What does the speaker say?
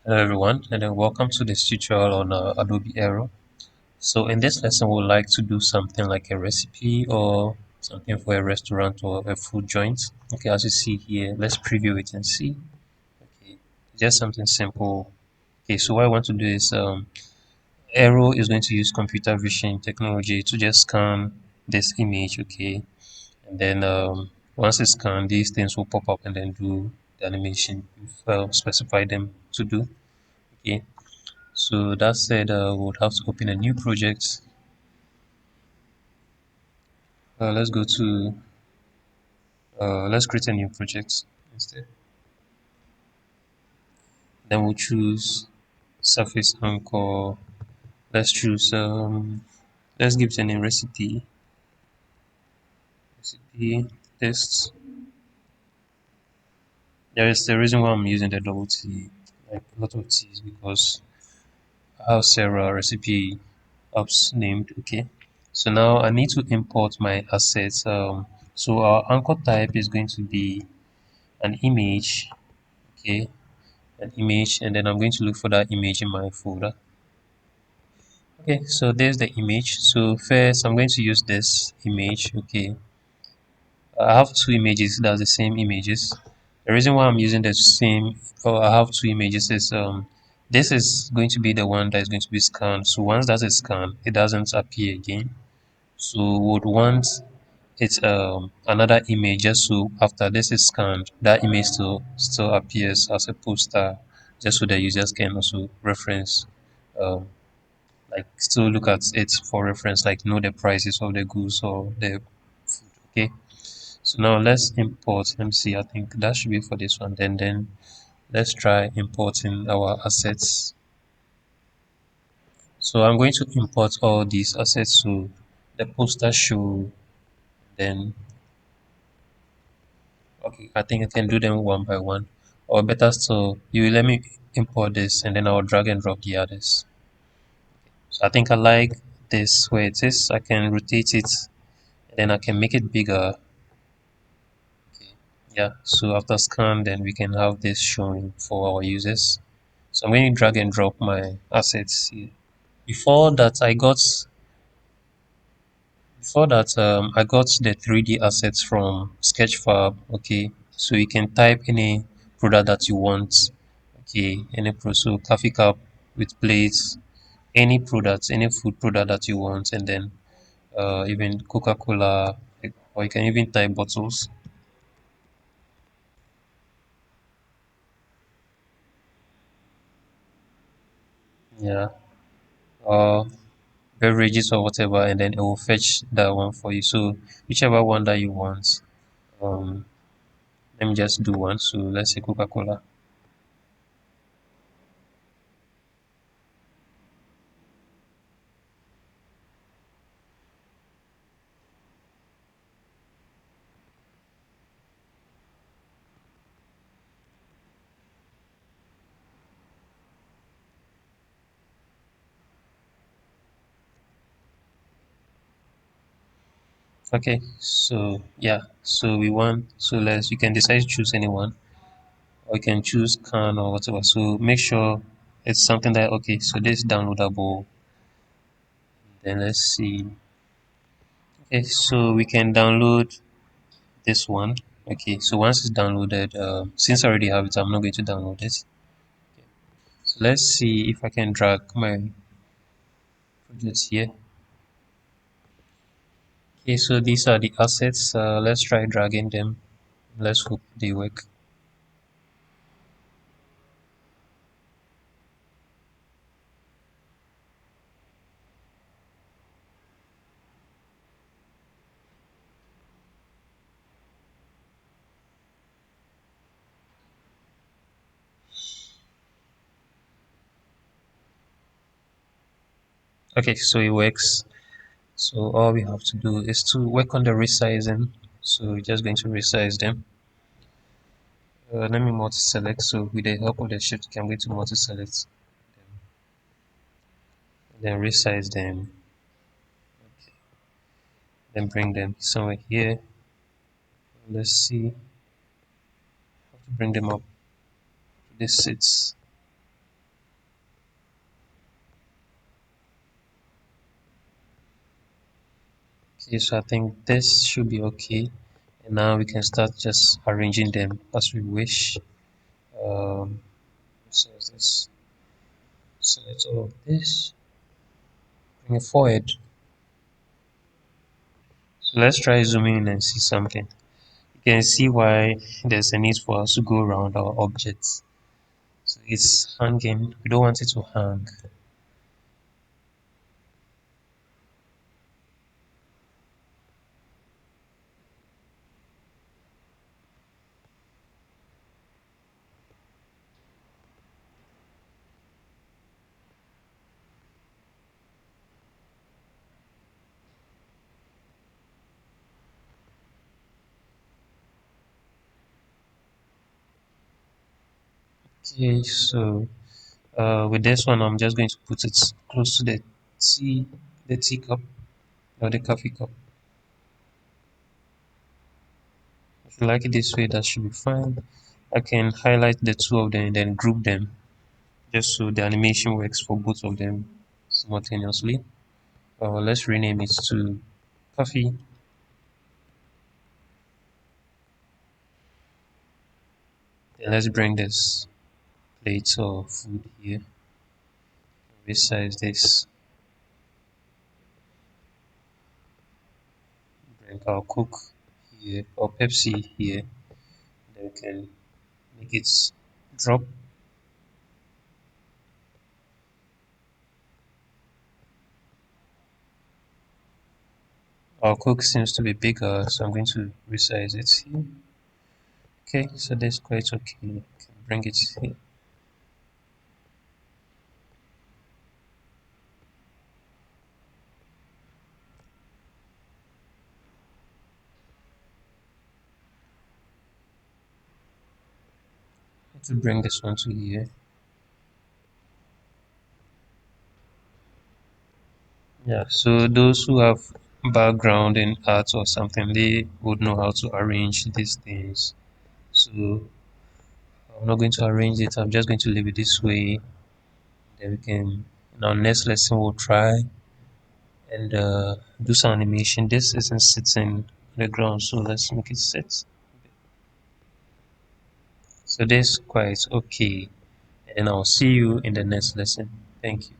Hello everyone, and then welcome to this tutorial on Adobe Aero. So in this lesson, we would like to do something like a recipe or something for a restaurant or a food joint. Okay, as you see here, let's preview it and see. Okay, just something simple. Okay, so what I want to do is Aero is going to use computer vision technology to just scan this image. Okay, and then once it's scanned, these things will pop up and then do the animation if specify them to do. Okay. So that said, we would have to open a new project. Let's go to, let's create a new project instead. Then we'll choose Surface Anchor. Let's choose, let's give it a name recipe test. There is the reason why I'm using the double T, like a lot of T's, because I have several recipe apps named. Okay. So now I need to import my assets. So our anchor type is going to be an image. Okay, an image, and then I'm going to look for that image in my folder. Okay, so there's the image. So first I'm going to use this image. Okay, I have two images that's the same images. The reason why I'm using the same, or I have two images is this is going to be the one that is going to be scanned. So once that is scanned, it doesn't appear again. So would want it's another image just so after this is scanned, that image still appears as a poster, just so the users can also reference, um, like still look at it for reference, like know the prices of the goods or the food. Okay, so now let's import. Let me see. I think that should be for this one. Then let's try importing our assets. So I'm going to import all these assets. So the poster show. Then okay, I think I can do them one by one. Or better still, you let me import this and then I'll drag and drop the others. So I think I like this where it is. I can rotate it and then I can make it bigger. Okay. Yeah, so after scan, then we can have this showing for our users. So I'm going to drag and drop my assets here. Before that, I got the 3D assets from Sketchfab. Okay, so you can type any product that you want. Okay, any pro so coffee cup with plates, any product, any food product that you want, and then even Coca-Cola, like, or you can even type bottles. Yeah, or beverages or whatever, and then it will fetch that one for you. So whichever one that you want. Um, let me just do one. So let's say Coca-Cola. Okay, so yeah, so we want so let's you can decide to choose anyone or you can choose can or whatever. So make sure it's something that okay, so this is downloadable. Then let's see. Okay, so we can download this one. Okay, so once it's downloaded, since I already have it, I'm not going to download it. So let's see if I can drag my projects here. Okay, so these are the assets. Let's try dragging them. Let's hope they work. Okay, so it works. So all we have to do is to work on the resizing. So we're just going to resize them. Let me multi-select. So with the help of the shift key, I'm going to multi-select, then resize them, then bring them somewhere here. Let's see how to bring them up to this sits. Okay, so I think this should be okay. And now we can start just arranging them as we wish. Um, so this, select all of this, bring it forward. So let's try zooming in and see something. You can see why there's a need for us to go around our objects. So it's hanging. We don't want it to hang. Okay, so with this one, I'm just going to put it close to the teacup or the coffee cup. If you like it this way, that should be fine. I can highlight the two of them and then group them just so the animation works for both of them simultaneously. Let's rename it to coffee. Then let's bring this plate of food here. Resize this. Bring our Coke here or Pepsi here. Then we can make it drop. Our Coke seems to be bigger, so I'm going to resize it here. Okay, so that's quite okay. Can bring it here. To bring this one to here. Yeah, so those who have background in art or something, they would know how to arrange these things. So I'm not going to arrange it. I'm just going to leave it this way. Then we can, in our next lesson, we'll try and do some animation. This isn't sitting on the ground, so let's make it sit. So this is quite okay. And I'll see you in the next lesson. Thank you.